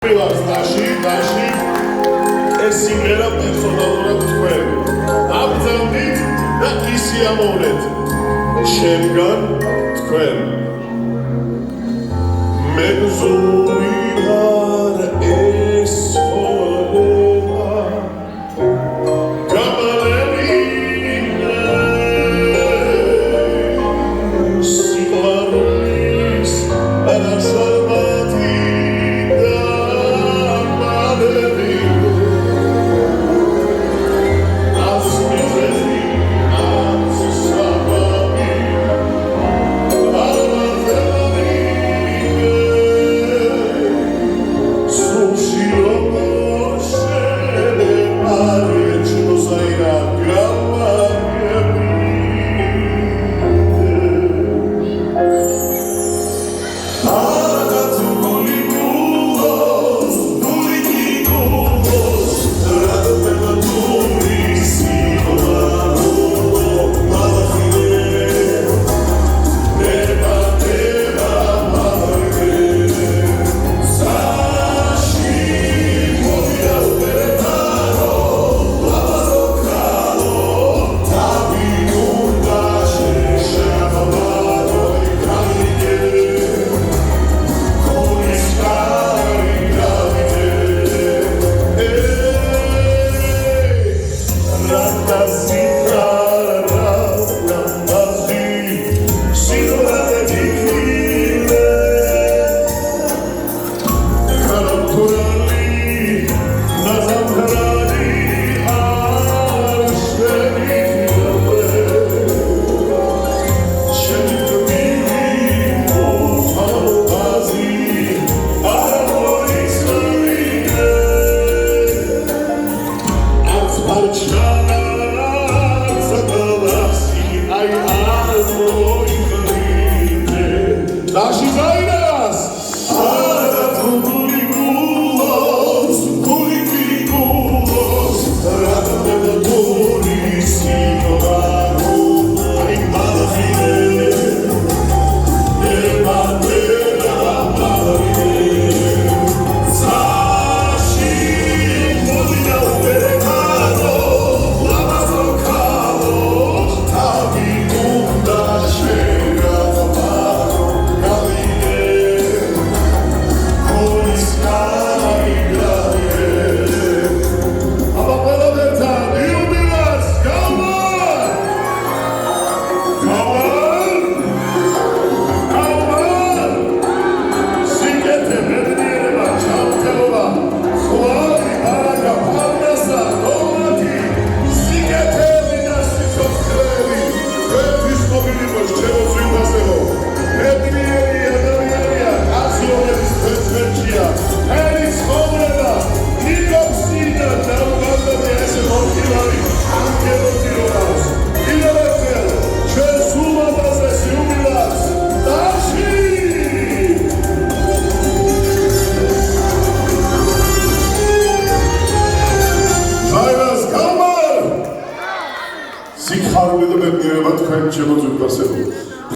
Dashi, es simrela personalურად თქვენ. Აბრძანდით და ისი ამოვნეთ. შემგან თქვენ. მეგზური არ ეს ხოლება. გამალები სიყვარულის არასალმათი Dashi Zainas! Aratuli gulos, kuliki gulos, Ratadeva duri sinovaru, Ai malafine, Ematera malafine, Zashi, Molina uperekado, Lamazo kalo, Tavi unda shega Anche